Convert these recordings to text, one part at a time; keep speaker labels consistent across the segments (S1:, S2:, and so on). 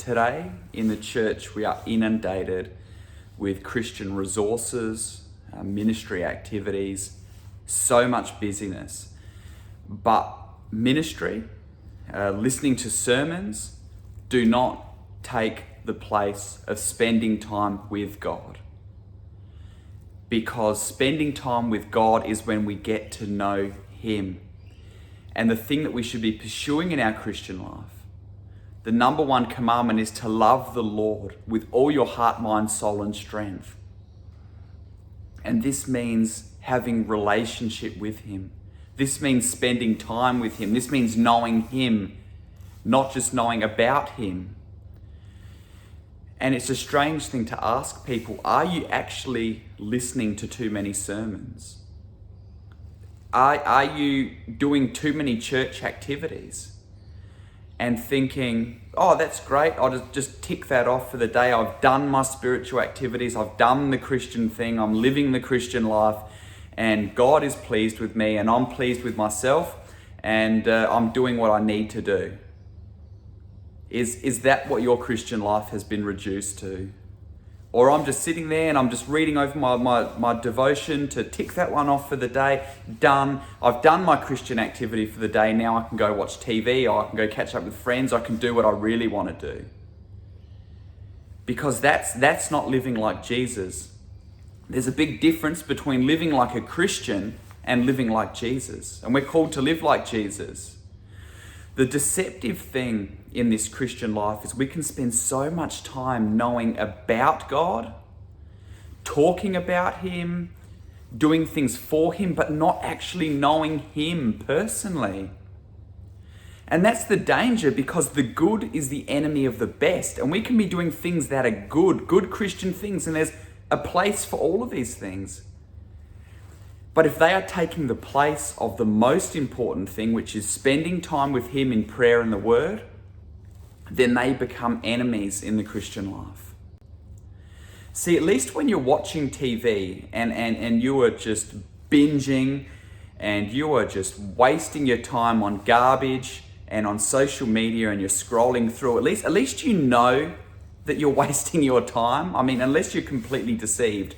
S1: Today in the church, we are inundated with Christian resources, ministry activities, so much busyness. But ministry, listening to sermons, do not take the place of spending time with God. Because spending time with God is when we get to know Him. And the thing that we should be pursuing in our Christian life, the number one commandment is to love the Lord with all your heart, mind, soul, and strength. And this means having relationship with Him. This means spending time with Him. This means knowing Him, not just knowing about Him. And it's a strange thing to ask people, are you actually listening to too many sermons? Are you doing too many church activities? And thinking, oh, that's great, I'll just tick that off for the day. I've done my spiritual activities, I've done the Christian thing, I'm living the Christian life, and God is pleased with me, and I'm pleased with myself, and I'm doing what I need to do. Is that what your Christian life has been reduced to? Or I'm just sitting there and I'm just reading over my devotion to tick that one off for the day. Done. I've done my Christian activity for the day. Now I can go watch TV, or I can go catch up with friends. I can do what I really want to do. Because that's not living like Jesus. There's a big difference between living like a Christian and living like Jesus. And we're called to live like Jesus. The deceptive thing in this Christian life is we can spend so much time knowing about God, talking about Him, doing things for Him, but not actually knowing Him personally. And that's the danger, because the good is the enemy of the best. And we can be doing things that are good Christian things, and there's a place for all of these things. But if they are taking the place of the most important thing, which is spending time with Him in prayer and the Word, then they become enemies in the Christian life. See, at least when you're watching TV and you are just binging and you are just wasting your time on garbage and on social media and you're scrolling through, at least you know that you're wasting your time. I mean, unless you're completely deceived,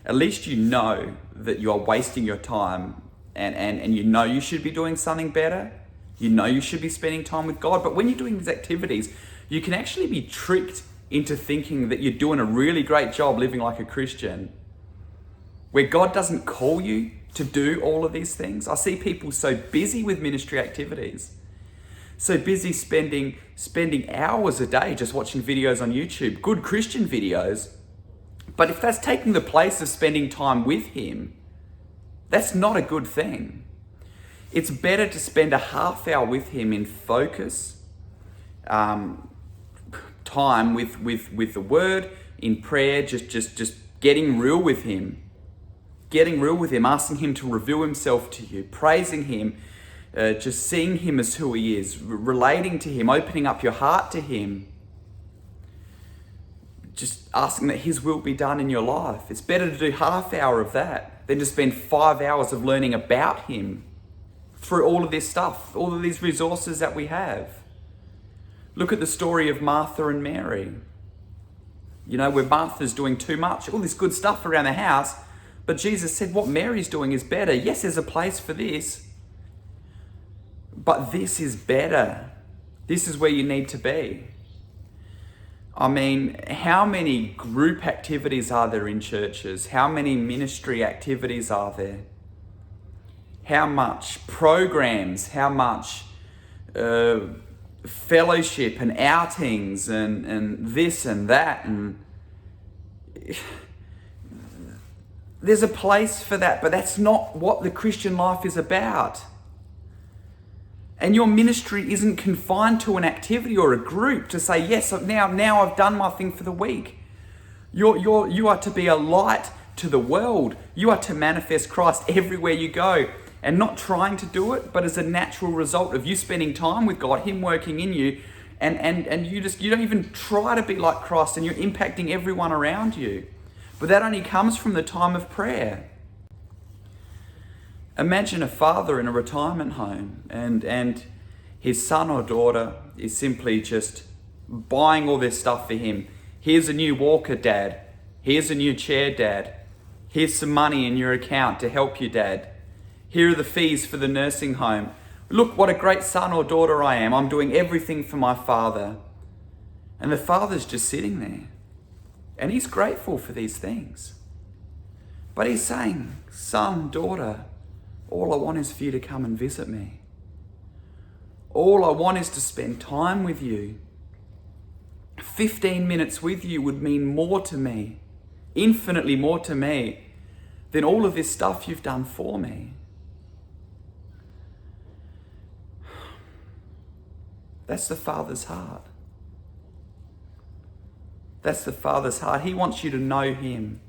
S1: at least you know that you are wasting your time and you know you should be doing something better. You know you should be spending time with God. But when you're doing these activities, you can actually be tricked into thinking that you're doing a really great job living like a Christian, where God doesn't call you to do all of these things. I see people so busy with ministry activities, so busy spending hours a day just watching videos on YouTube, good Christian videos. But if that's taking the place of spending time with Him, that's not a good thing. It's better to spend a half hour with Him in focus, time with the Word, in prayer, just getting real with Him, asking Him to reveal Himself to you, praising Him, just seeing Him as who He is, relating to Him, opening up your heart to Him. Just asking that His will be done in your life. It's better to do half hour of that than to spend 5 hours of learning about Him through all of this stuff, all of these resources that we have. Look at the story of Martha and Mary. You know, where Martha's doing too much, all this good stuff around the house, but Jesus said what Mary's doing is better. Yes, there's a place for this, but this is better. This is where you need to be. I mean, how many group activities are there in churches? How many ministry activities are there? How much programs, how much fellowship and outings and this and that. And there's a place for that, but that's not what the Christian life is about. And your ministry isn't confined to an activity or a group to say, yes, now I've done my thing for the week. You are to be a light to the world. You are to manifest Christ everywhere you go, and not trying to do it, but as a natural result of you spending time with God, Him working in you, and you don't even try to be like Christ, and you're impacting everyone around you. But that only comes from the time of prayer. Imagine a father in a retirement home and his son or daughter is simply just buying all this stuff for him. Here's a new walker, Dad. Here's a new chair, Dad. Here's some money in your account to help you, Dad. Here are the fees for the nursing home. Look what a great son or daughter I am. I'm doing everything for my father. And the father's just sitting there. And he's grateful for these things. But he's saying, son, daughter, all I want is for you to come and visit me. All I want is to spend time with you. 15 minutes with you would mean more to me, infinitely more to me, than all of this stuff you've done for me. That's the Father's heart. That's the Father's heart. He wants you to know him.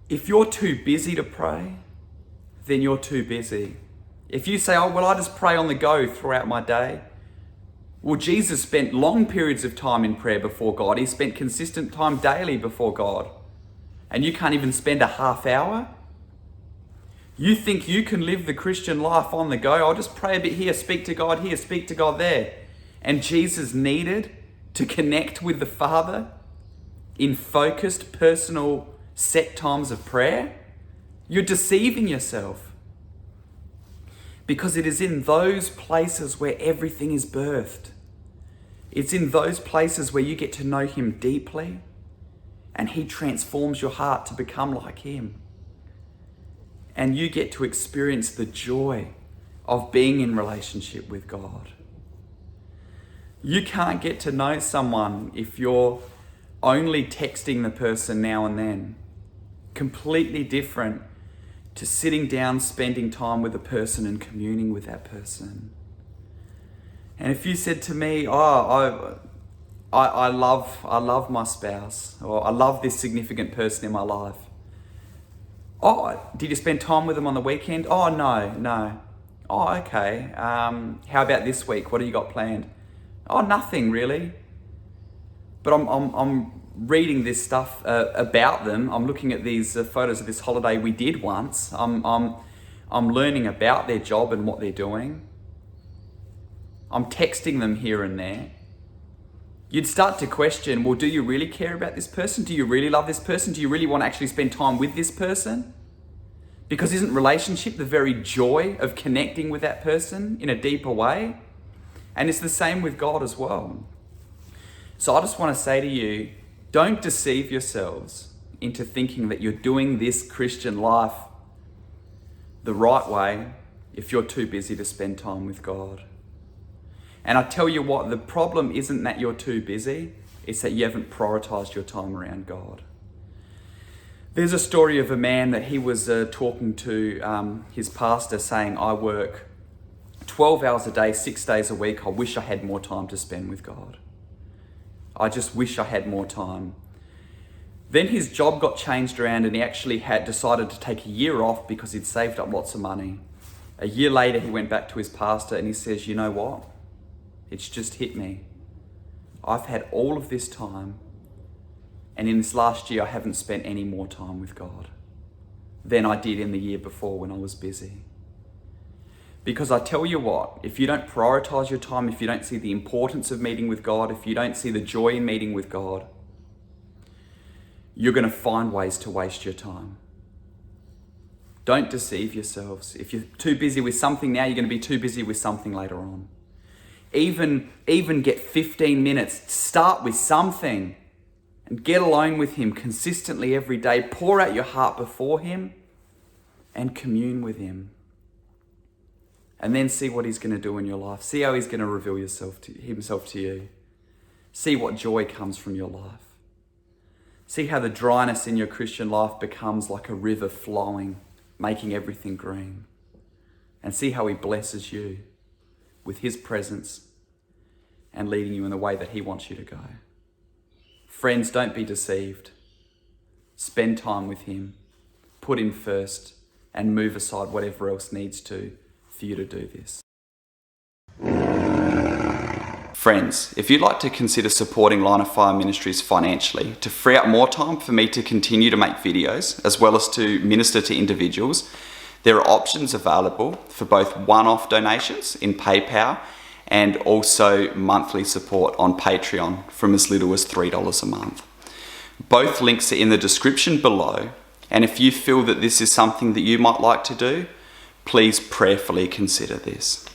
S1: If you're too busy to pray, then you're too busy. If you say, oh, well, I just pray on the go throughout my day. Well, Jesus spent long periods of time in prayer before God. He spent consistent time daily before God. And you can't even spend a half hour? You think you can live the Christian life on the go? I'll just pray a bit here, speak to God here, speak to God there. And Jesus needed to connect with the Father in focused, personal, set times of prayer? You're deceiving yourself. Because it is in those places where everything is birthed. It's in those places where you get to know him deeply and he transforms your heart to become like him. And you get to experience the joy of being in relationship with God. You can't get to know someone if you're only texting the person now and then. Completely different to sitting down, spending time with a person and communing with that person. And if you said to me, I love my spouse, or I love this significant person in my life. Oh, did you spend time with them on the weekend? Oh, no. Oh, okay. How about this week? What do you got planned? Oh, nothing really. But I'm reading this stuff about them. I'm looking at these photos of this holiday we did once. I'm learning about their job and what they're doing. I'm texting them here and there. You'd start to question, well, do you really care about this person? Do you really love this person? Do you really want to actually spend time with this person? Because isn't relationship the very joy of connecting with that person in a deeper way? And it's the same with God as well. So I just want to say to you, don't deceive yourselves into thinking that you're doing this Christian life the right way if you're too busy to spend time with God. And I tell you what, the problem isn't that you're too busy, it's that you haven't prioritized your time around God. There's a story of a man that he was talking to his pastor saying, I work 12 hours a day, 6 days a week. I wish I had more time to spend with God. I just wish I had more time. Then his job got changed around and he actually had decided to take a year off because he'd saved up lots of money. A year later, he went back to his pastor and he says, you know what? It's just hit me. I've had all of this time, and in this last year, I haven't spent any more time with God than I did in the year before when I was busy. Because I tell you what, if you don't prioritize your time, if you don't see the importance of meeting with God, if you don't see the joy in meeting with God, you're going to find ways to waste your time. Don't deceive yourselves. If you're too busy with something now, you're going to be too busy with something later on. Even get 15 minutes. Start with something and get alone with him consistently every day. Pour out your heart before him and commune with him. And then see what he's going to do in your life. See how he's going to reveal himself to you. See what joy comes from your life. See how the dryness in your Christian life becomes like a river flowing, making everything green. And see how he blesses you with his presence and leading you in the way that he wants you to go. Friends, don't be deceived. Spend time with him. Put him first and move aside whatever else needs to for you to do this. Friends, if you'd like to consider supporting Line of Fire Ministries financially to free up more time for me to continue to make videos as well as to minister to individuals, there are options available for both one-off donations in PayPal and also monthly support on Patreon from as little as $3 a month. Both links are in the description below, and if you feel that this is something that you might like to do, please prayerfully consider this.